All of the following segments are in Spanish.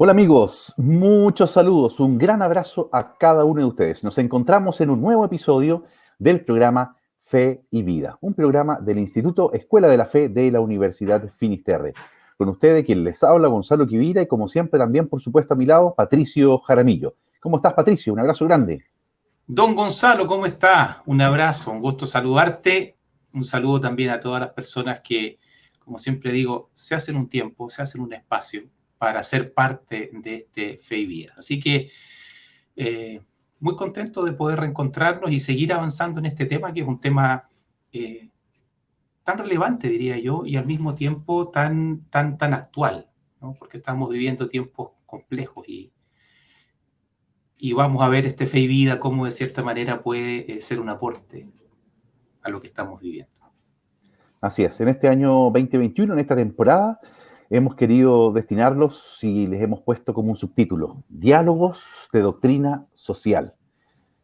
Hola amigos, muchos saludos, un gran abrazo a cada uno de ustedes. Nos encontramos en un nuevo episodio del programa Fe y Vida, un programa del Instituto Escuela de la Fe de la Universidad Finisterre. Con ustedes quien les habla, Gonzalo Quivira, y como siempre también, por supuesto, a mi lado, Patricio Jaramillo. ¿Cómo estás, Patricio? Un abrazo grande. Don Gonzalo, ¿cómo está? Un abrazo, un gusto saludarte. Un saludo también a todas las personas que, como siempre digo, se hacen un tiempo, se hacen un espacio para ser parte de este Fe y Vida. Así que muy contento de poder reencontrarnos y seguir avanzando en este tema, que es un tema eh, tan relevante, diría yo, y al mismo tiempo tan actual, ¿no? Porque estamos viviendo tiempos complejos y vamos a ver este Fe y Vida cómo de cierta manera puede ser un aporte a lo que estamos viviendo. Así es, en este año 2021, en esta temporada, hemos querido destinarlos y les hemos puesto como un subtítulo, Diálogos de Doctrina Social.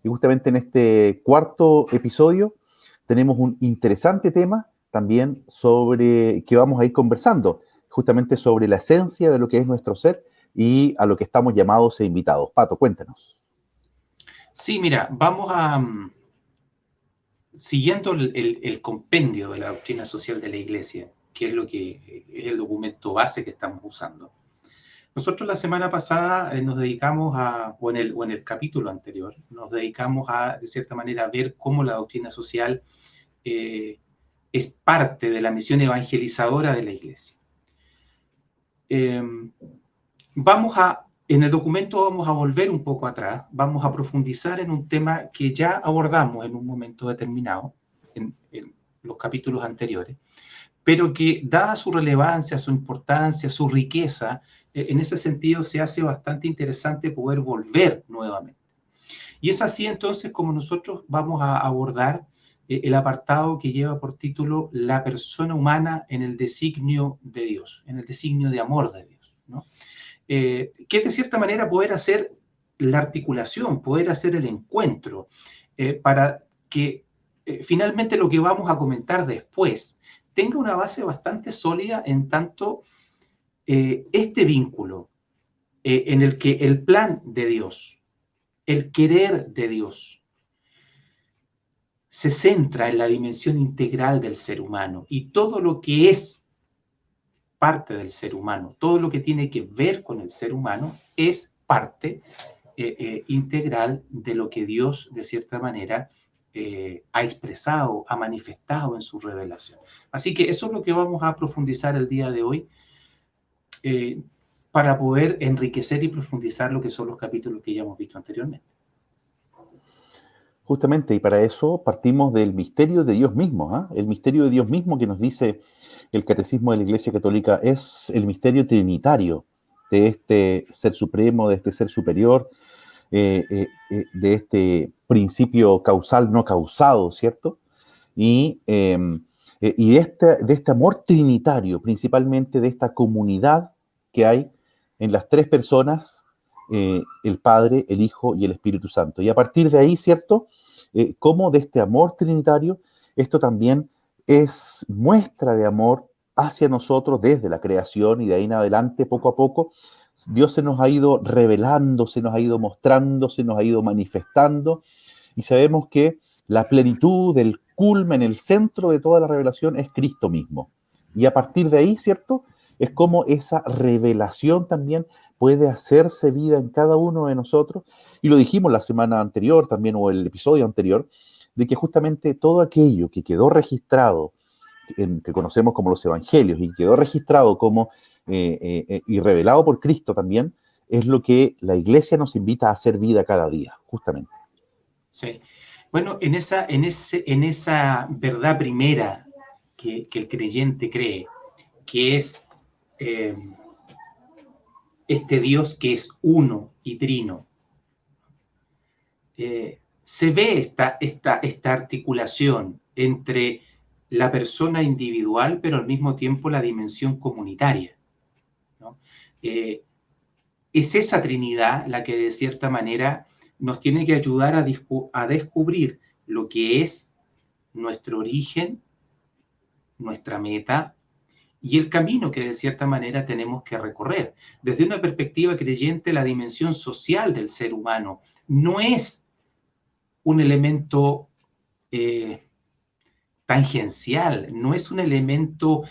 Y justamente en este cuarto episodio tenemos un interesante tema también sobre que vamos a ir conversando, justamente sobre la esencia de lo que es nuestro ser y a lo que estamos llamados e invitados. Pato, cuéntanos. Sí, mira, siguiendo el compendio de la doctrina social de la Iglesia, que es lo que es el documento base que estamos usando. Nosotros la semana pasada nos dedicamos o en el capítulo anterior, nos dedicamos de cierta manera, a ver cómo la doctrina social eh, es parte de la misión evangelizadora de la Iglesia. Eh, en el documento vamos a volver un poco atrás, vamos a profundizar en un tema que ya abordamos en un momento determinado, en los capítulos anteriores, pero que dada su relevancia, su importancia, su riqueza, en ese sentido se hace bastante interesante poder volver nuevamente. Y es así entonces como nosotros vamos a abordar el apartado que lleva por título La persona humana en el designio de Dios, en el designio de amor de Dios, ¿no? Que es de cierta manera poder hacer la articulación, poder hacer el encuentro, para que finalmente lo que vamos a comentar después tenga una base bastante sólida en tanto este vínculo en el que el plan de Dios, el querer de Dios, se centra en la dimensión integral del ser humano y todo lo que es parte del ser humano, todo lo que tiene que ver con el ser humano es parte integral de lo que Dios, de cierta manera, ha expresado, ha manifestado en su revelación. Así que eso es lo que vamos a profundizar el día de hoy, eh, para poder enriquecer y profundizar lo que son los capítulos que ya hemos visto anteriormente. Justamente, y para eso partimos del misterio de Dios mismo, ¿ah? El misterio de Dios mismo que nos dice el Catecismo de la Iglesia Católica es el misterio trinitario de este ser supremo, de este ser superior, de este principio causal no causado, ¿cierto? Y de este amor trinitario, principalmente de esta comunidad que hay en las tres personas, el Padre, el Hijo y el Espíritu Santo. Y a partir de ahí, ¿cierto? Cómo de este amor trinitario, esto también es muestra de amor hacia nosotros desde la creación y de ahí en adelante, poco a poco, Dios se nos ha ido revelando, se nos ha ido mostrando, se nos ha ido manifestando y sabemos que la plenitud, el culmen, el centro de toda la revelación es Cristo mismo. Y a partir de ahí, ¿cierto? Es como esa revelación también puede hacerse vida en cada uno de nosotros. Y lo dijimos la semana anterior también, o el episodio anterior, de que justamente todo aquello que quedó registrado, que conocemos como los evangelios, y quedó registrado como y revelado por Cristo también, es lo que la iglesia nos invita a hacer vida cada día, justamente. Sí. Bueno, en esa verdad primera que el creyente cree, que es eh, este Dios que es uno y trino, se ve esta articulación entre la persona individual, pero al mismo tiempo la dimensión comunitaria, ¿no? Es esa Trinidad la que de cierta manera nos tiene que ayudar a descubrir lo que es nuestro origen, nuestra meta y el camino que de cierta manera tenemos que recorrer. Desde una perspectiva creyente, la dimensión social del ser humano no es un elemento tangencial, no es un elemento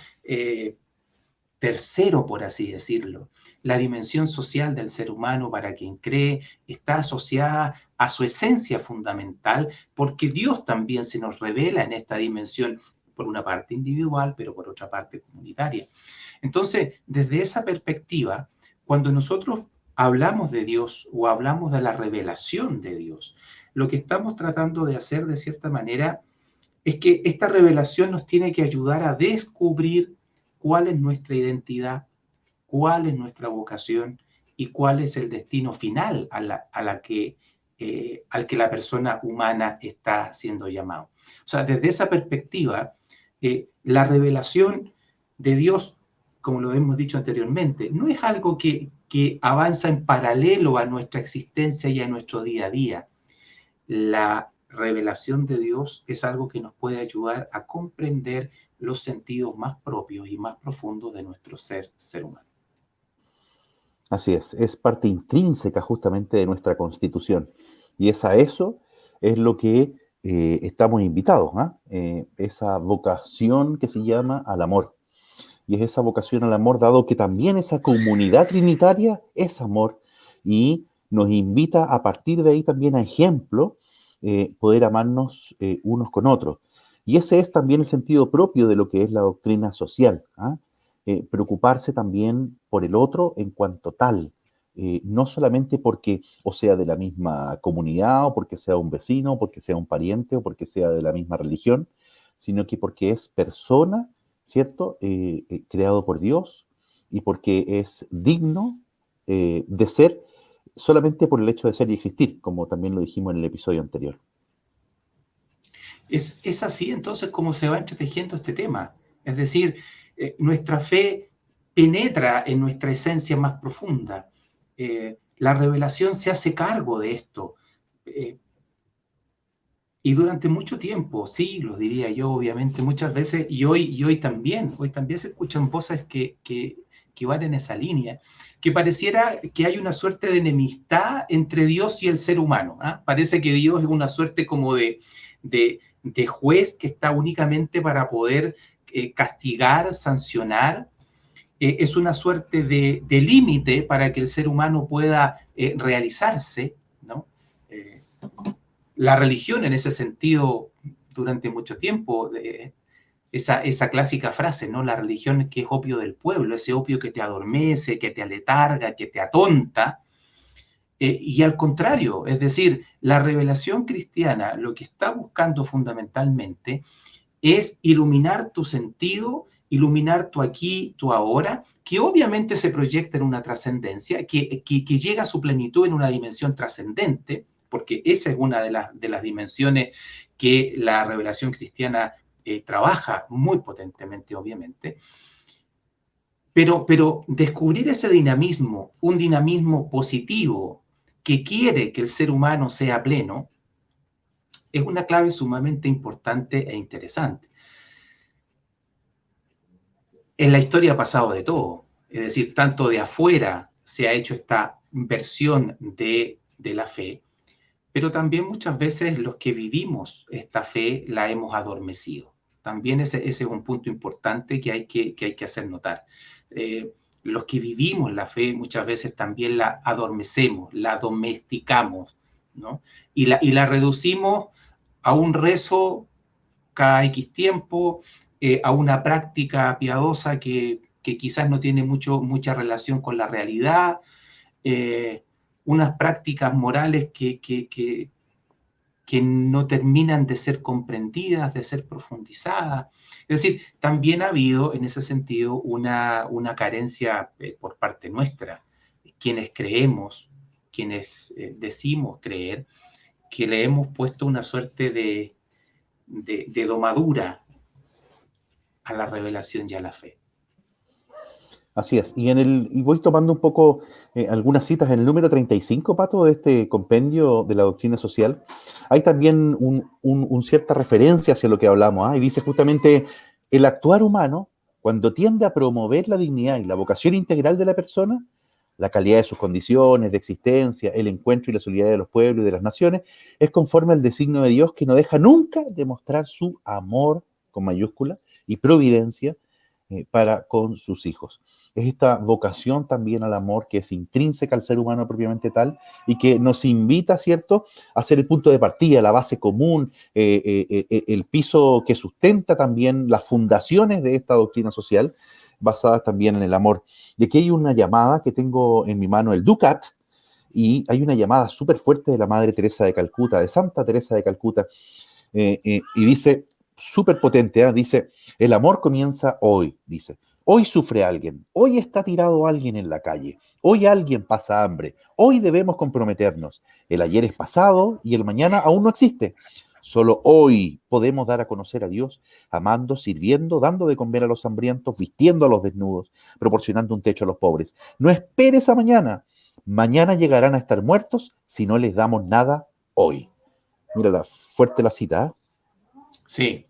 tercero, por así decirlo. La dimensión social del ser humano, para quien cree, está asociada a su esencia fundamental, porque Dios también se nos revela en esta dimensión, por una parte individual, pero por otra parte comunitaria. Entonces, desde esa perspectiva, cuando nosotros hablamos de Dios o hablamos de la revelación de Dios, lo que estamos tratando de hacer de cierta manera es que esta revelación nos tiene que ayudar a descubrir cuál es nuestra identidad, cuál es nuestra vocación y cuál es el destino final al que la persona humana está siendo llamado. O sea, desde esa perspectiva, la revelación de Dios, como lo hemos dicho anteriormente, no es algo que avanza en paralelo a nuestra existencia y a nuestro día a día. La revelación de Dios es algo que nos puede ayudar a comprender los sentidos más propios y más profundos de nuestro ser humano. Así es parte intrínseca justamente de nuestra constitución. Y eso es lo que estamos invitados, ¿eh? Esa vocación que se llama al amor. Y es esa vocación al amor, dado que también esa comunidad trinitaria es amor y nos invita a partir de ahí también a ejemplo, poder amarnos unos con otros. Y ese es también el sentido propio de lo que es la doctrina social, ¿ah? Preocuparse también por el otro en cuanto tal, no solamente porque o sea de la misma comunidad, o porque sea un vecino, o porque sea un pariente, o porque sea de la misma religión, sino que porque es persona, ¿cierto? Creado por Dios y porque es digno de ser solamente por el hecho de ser y existir, como también lo dijimos en el episodio anterior. Es así entonces como se va entretejiendo este tema. Es decir, nuestra fe penetra en nuestra esencia más profunda. La revelación se hace cargo de esto. Y durante mucho tiempo, siglos diría yo, obviamente, muchas veces, y hoy también se escuchan voces que van en esa línea, que pareciera que hay una suerte de enemistad entre Dios y el ser humano. Parece que Dios es una suerte como de juez que está únicamente para poder castigar, sancionar. Es una suerte de límite para que el ser humano pueda realizarse, ¿no? La religión en ese sentido, durante mucho tiempo, esa clásica frase, ¿no? La religión que es opio del pueblo, ese opio que te adormece, que te aletarga, que te atonta. Y al contrario, es decir, la revelación cristiana lo que está buscando fundamentalmente es iluminar tu sentido, iluminar tu aquí, tu ahora, que obviamente se proyecta en una trascendencia, que llega a su plenitud en una dimensión trascendente, porque esa es una de las dimensiones que la revelación cristiana trabaja muy potentemente, obviamente. Pero descubrir ese dinamismo, un dinamismo positivo que quiere que el ser humano sea pleno, es una clave sumamente importante e interesante. En la historia ha pasado de todo, es decir, tanto de afuera se ha hecho esta versión de la fe, pero también muchas veces los que vivimos esta fe la hemos adormecido. También ese es un punto importante que hay que hacer notar. Los que vivimos la fe muchas veces también la adormecemos, la domesticamos, ¿no? Y la reducimos a un rezo cada X tiempo, a una práctica piadosa que quizás no tiene mucha relación con la realidad, unas prácticas morales que no terminan de ser comprendidas, de ser profundizadas. Es decir, también ha habido en ese sentido una carencia por parte nuestra, quienes creemos, quienes decimos creer, que le hemos puesto una suerte de domadura a la revelación y a la fe. Así es. Y voy tomando un poco algunas citas en el número 35, Pato, de este compendio de la doctrina social. Hay también una cierta referencia hacia lo que hablamos, y dice justamente, el actuar humano, cuando tiende a promover la dignidad y la vocación integral de la persona, la calidad de sus condiciones de existencia, el encuentro y la solidaridad de los pueblos y de las naciones, es conforme al designio de Dios que no deja nunca de mostrar su amor, con mayúsculas, y providencia para con sus hijos. Es esta vocación también al amor que es intrínseca al ser humano propiamente tal y que nos invita, ¿cierto?, a ser el punto de partida, la base común, el piso que sustenta también las fundaciones de esta doctrina social, basadas también en el amor. Y aquí hay una llamada que tengo en mi mano, el Ducat, y hay una llamada súper fuerte de la Madre Teresa de Calcuta, de Santa Teresa de Calcuta, y dice, súper potente, ¿eh? Dice, el amor comienza hoy, dice. Hoy sufre alguien, hoy está tirado alguien en la calle, hoy alguien pasa hambre, hoy debemos comprometernos. El ayer es pasado y el mañana aún no existe. Solo hoy podemos dar a conocer a Dios, amando, sirviendo, dando de comer a los hambrientos, vistiendo a los desnudos, proporcionando un techo a los pobres. No esperes a mañana. Mañana llegarán a estar muertos si no les damos nada hoy. Mira, fuerte la cita, ¿eh? Sí,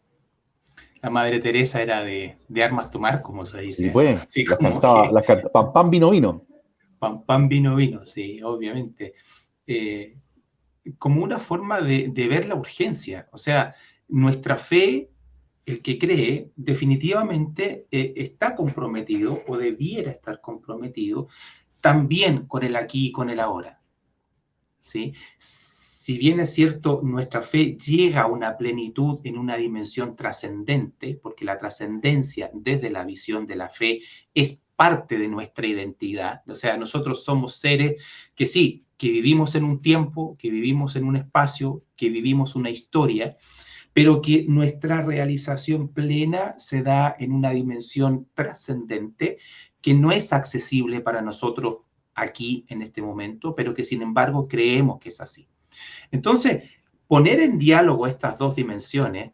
la Madre Teresa era de armas tomar, como se Sí, dice. pues, Sí, las como cantaba, que pan, pan, vino, vino. pan, vino, vino, sí, obviamente. Eh, como una forma de ver la urgencia. O sea, nuestra fe, el que cree, definitivamente está comprometido o debiera estar comprometido también con el aquí y con el ahora. ¿Sí? Si bien es cierto, nuestra fe llega a una plenitud en una dimensión trascendente, porque la trascendencia desde la visión de la fe es parte de nuestra identidad. O sea, nosotros somos seres que sí, que vivimos en un tiempo, que vivimos en un espacio, que vivimos una historia, pero que nuestra realización plena se da en una dimensión trascendente que no es accesible para nosotros aquí en este momento, pero que sin embargo creemos que es así. Entonces, poner en diálogo estas dos dimensiones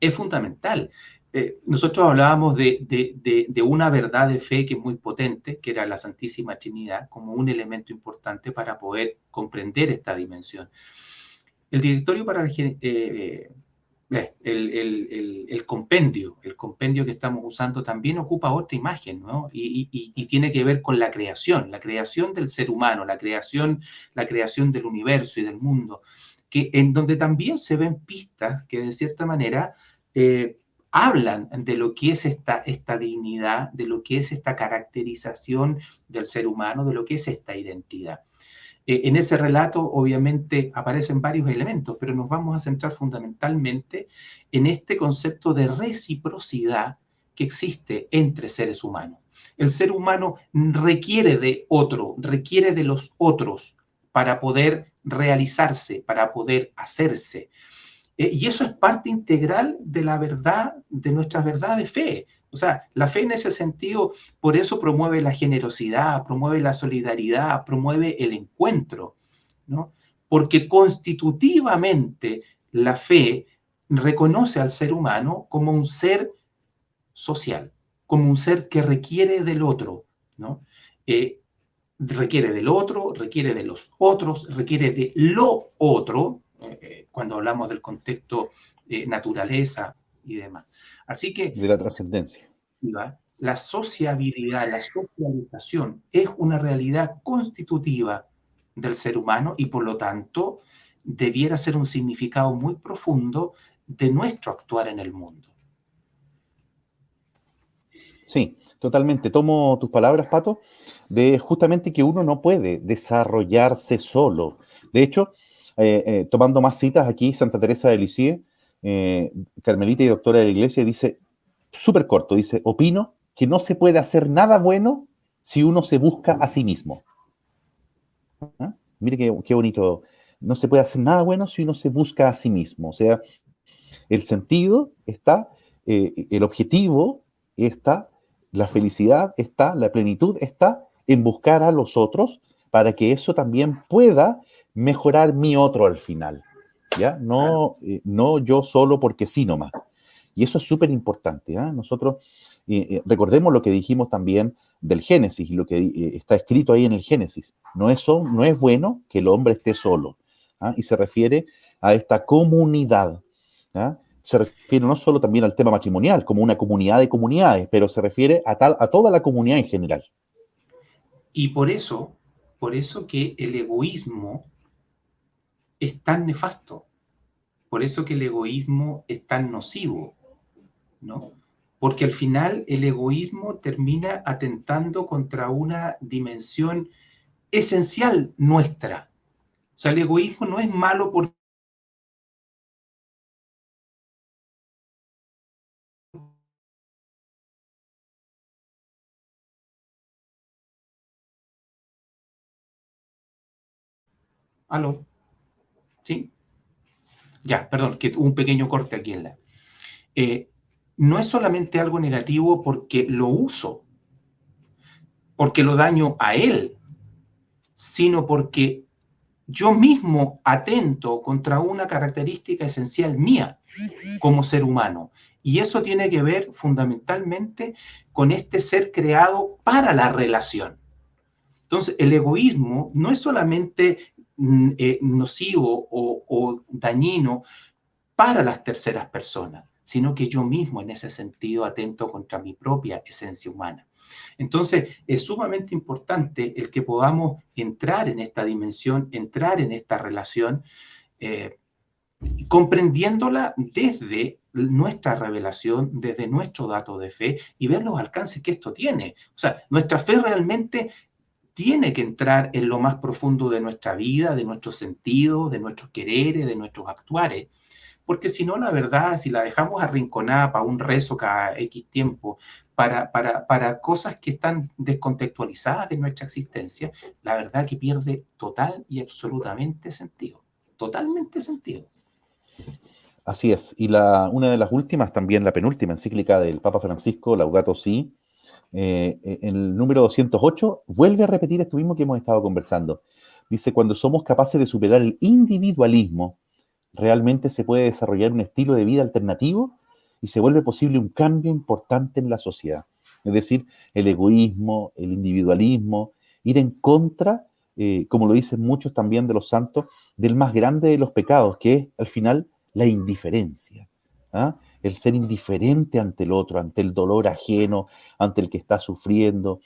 es fundamental. Nosotros hablábamos de una verdad de fe que es muy potente, que era la Santísima Trinidad, como un elemento importante para poder comprender esta dimensión. El directorio para el compendio que estamos usando también ocupa otra imagen, ¿no? Y tiene que ver con la creación del ser humano, la creación del universo y del mundo, que, en donde también se ven pistas que de cierta manera hablan de lo que es esta dignidad, de lo que es esta caracterización del ser humano, de lo que es esta identidad. En ese relato, obviamente, aparecen varios elementos, pero nos vamos a centrar fundamentalmente en este concepto de reciprocidad que existe entre seres humanos. El ser humano requiere de otro, requiere de los otros para poder realizarse, para poder hacerse. Y eso es parte integral de la verdad, de nuestra verdad de fe. O sea, la fe en ese sentido, por eso promueve la generosidad, promueve la solidaridad, promueve el encuentro, ¿no? Porque constitutivamente la fe reconoce al ser humano como un ser social, como un ser que requiere del otro, ¿no? Requiere del otro, requiere de los otros, requiere de lo otro, cuando hablamos del contexto naturaleza y demás. Así que De la trascendencia. la sociabilidad, la socialización es una realidad constitutiva del ser humano y por lo tanto debiera ser un significado muy profundo de nuestro actuar en el mundo. Sí, totalmente. Tomo tus palabras, Pato, de justamente que uno no puede desarrollarse solo. De hecho, tomando más citas aquí, Santa Teresa de Lisieux, carmelita y doctora de la Iglesia, dice, súper corto, dice, opino que no se puede hacer nada bueno si uno se busca a sí mismo. ¿Ah? Mire qué bonito. No se puede hacer nada bueno si uno se busca a sí mismo. O sea, el sentido está, el objetivo está, la felicidad está, la plenitud está en buscar a los otros para que eso también pueda mejorar mi otro al final. ¿Ya? No, no yo solo porque sí nomás. Y eso es súper importante. ¿Eh? Nosotros recordemos lo que dijimos también del Génesis, lo que está escrito ahí en el Génesis. No es bueno que el hombre esté solo. ¿Ah? Y se refiere a esta comunidad. ¿Ah? se refiere no solo también al tema matrimonial, como una comunidad de comunidades, pero se refiere a toda la comunidad en general. Y por eso que el egoísmo es tan nefasto, por eso que el egoísmo es tan nocivo, ¿no? Porque al final el egoísmo termina atentando contra una dimensión esencial nuestra. O sea, el egoísmo no es malo por... ¿Aló? ¿Sí? Ya, perdón, que hubo un pequeño corte aquí en la... Eh, no es solamente algo negativo porque lo uso, porque lo daño a él, sino porque yo mismo atento contra una característica esencial mía como ser humano. Y eso tiene que ver fundamentalmente con este ser creado para la relación. Entonces, el egoísmo no es solamente nocivo o dañino para las terceras personas, sino que yo mismo en ese sentido atento contra mi propia esencia humana. Entonces, es sumamente importante el que podamos entrar en esta dimensión, entrar en esta relación, eh, comprendiéndola desde nuestra revelación, desde nuestro dato de fe y ver los alcances que esto tiene. O sea, nuestra fe realmente tiene que entrar en lo más profundo de nuestra vida, de nuestros sentidos, de nuestros quereres, de nuestros actuares, porque si no, la verdad, si la dejamos arrinconada para un rezo cada X tiempo, para cosas que están descontextualizadas de nuestra existencia, la verdad que pierde total y absolutamente sentido. Totalmente sentido. Así es. Y una de las últimas, también la penúltima encíclica del Papa Francisco, Laudato Si, el número 208, vuelve a repetir esto mismo que hemos estado conversando. Dice, cuando somos capaces de superar el individualismo, realmente se puede desarrollar un estilo de vida alternativo y se vuelve posible un cambio importante en la sociedad. Es decir, el egoísmo, el individualismo, ir en contra, como lo dicen muchos también de los santos, del más grande de los pecados, que es al final la indiferencia. ¿Ah? El ser indiferente ante el otro, ante el dolor ajeno, ante el que está sufriendo,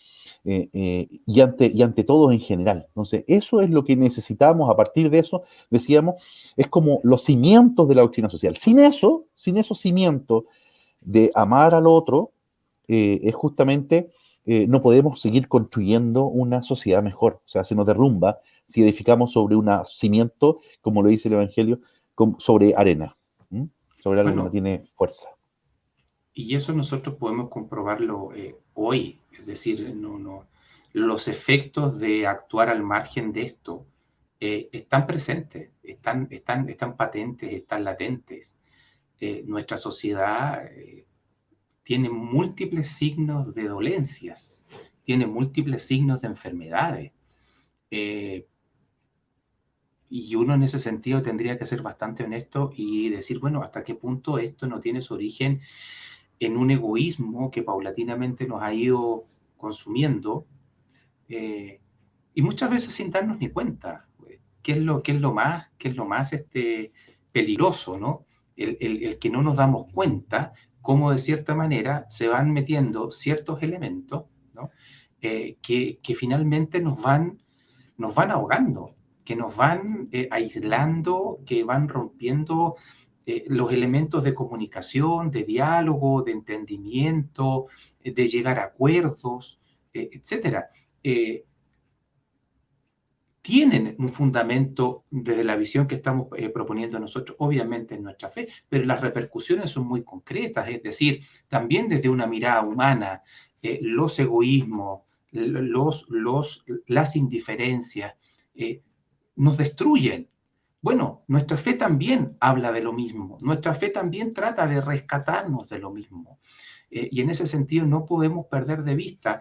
y ante todo en general. Entonces, eso es lo que necesitamos. A partir de eso, decíamos, es como los cimientos de la doctrina social. Sin esos cimientos de amar al otro, es justamente, no podemos seguir construyendo una sociedad mejor. O sea, se nos derrumba si edificamos sobre un cimiento, como lo dice el Evangelio, sobre arena, ¿m? Sobre algo que no Bueno, tiene fuerza. y eso nosotros podemos comprobarlo hoy, es decir, los efectos de actuar al margen de esto están presentes, están patentes, están latentes. Nuestra sociedad tiene múltiples signos de dolencias, tiene múltiples signos de enfermedades. Eh, y uno en ese sentido tendría que ser bastante honesto y decir, bueno, hasta qué punto esto no tiene su origen en un egoísmo que paulatinamente nos ha ido consumiendo, eh, y muchas veces sin darnos ni cuenta. Qué es lo más peligroso, ¿no? El que no nos damos cuenta cómo de cierta manera se van metiendo ciertos elementos, ¿no? Que finalmente nos van ahogando, que nos van aislando, que van rompiendo los elementos de comunicación, de diálogo, de entendimiento, de llegar a acuerdos, etcétera. Eh, Tienen un fundamento desde la visión que estamos proponiendo nosotros, obviamente en nuestra fe, pero las repercusiones son muy concretas, es decir, también desde una mirada humana, los egoísmos, las indiferencias, nos destruyen. Bueno, nuestra fe también habla de lo mismo, nuestra fe también trata de rescatarnos de lo mismo. Y en ese sentido no podemos perder de vista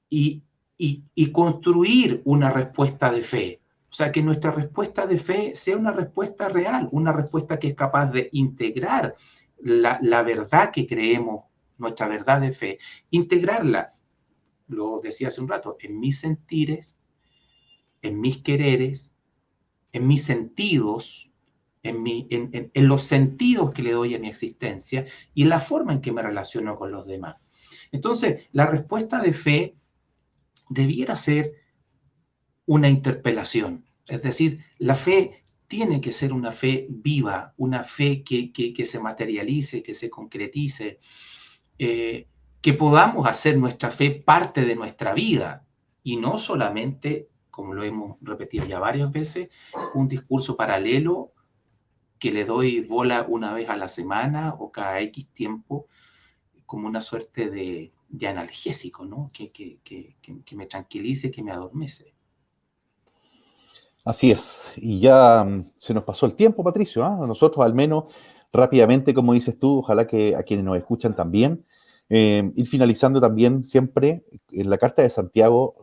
y, y construir una respuesta de fe. O sea, que nuestra respuesta de fe sea una respuesta real, una respuesta que es capaz de integrar la verdad que creemos, nuestra verdad de fe, integrarla, lo decía hace un rato, en mis sentires, en mis quereres, en mis sentidos, en los sentidos que le doy a mi existencia y la forma en que me relaciono con los demás. Entonces, la respuesta de fe debiera ser una interpelación. Es decir, la fe tiene que ser una fe viva, una fe que se materialice, que se concretice, que podamos hacer nuestra fe parte de nuestra vida y no solamente, como lo hemos repetido ya varias veces, un discurso paralelo que le doy bola una vez a la semana o cada X tiempo, como una suerte de analgésico, ¿no? Que me tranquilice, que me adormece. Así es. Y ya se nos pasó el tiempo, Patricio, ¿ah? Nosotros al menos rápidamente, como dices tú, ojalá que a quienes nos escuchan también, ir finalizando también siempre en la Carta de Santiago,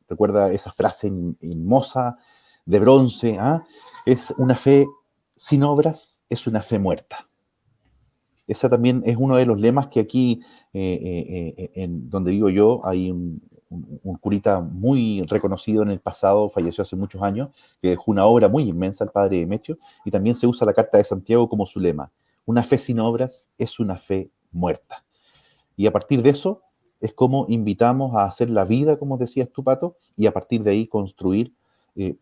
recuerda esa frase hermosa de bronce, ¿ah? Es una fe sin obras, es una fe muerta. Esa también es uno de los lemas que aquí, en donde vivo yo, hay un curita muy reconocido en el pasado, falleció hace muchos años, que dejó una obra muy inmensa, el padre Demetrio, y también se usa la Carta de Santiago como su lema. Una fe sin obras es una fe muerta. Y a partir de eso es como invitamos a hacer la vida, como decías tú, Pato, y a partir de ahí construir,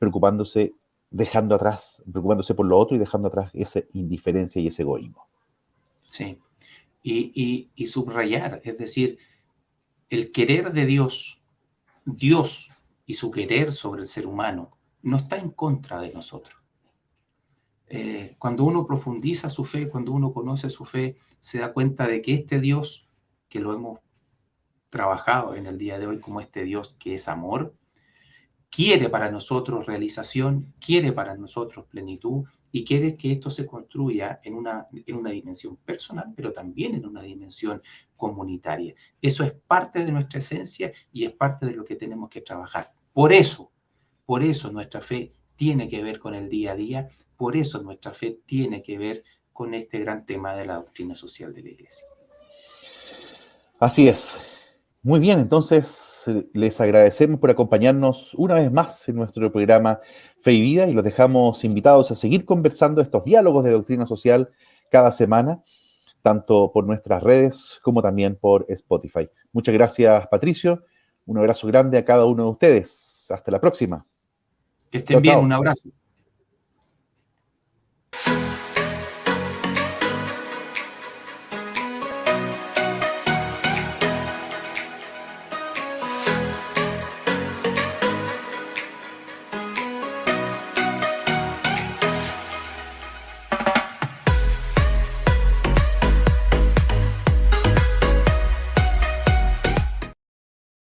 preocupándose, dejando atrás, preocupándose por lo otro y dejando atrás esa indiferencia y ese egoísmo. Sí. Y subrayar, es decir, el querer de Dios, Dios y su querer sobre el ser humano, no está en contra de nosotros. Cuando uno profundiza su fe, cuando uno conoce su fe, se da cuenta de que este Dios, que lo hemos trabajado en el día de hoy como este Dios que es amor, quiere para nosotros realización, quiere para nosotros plenitud y quiere que esto se construya en una dimensión personal, pero también en una dimensión comunitaria. Eso es parte de nuestra esencia y es parte de lo que tenemos que trabajar. Por eso nuestra fe tiene que ver con el día a día, por eso nuestra fe tiene que ver con este gran tema de la doctrina social de la Iglesia. Así es. Muy bien, entonces les agradecemos por acompañarnos una vez más en nuestro programa Fe y Vida y los dejamos invitados a seguir conversando estos diálogos de doctrina social cada semana, tanto por nuestras redes como también por Spotify. Muchas gracias, Patricio. Un abrazo grande a cada uno de ustedes. Hasta la próxima. Que Chao, estén bien, un chao. abrazo.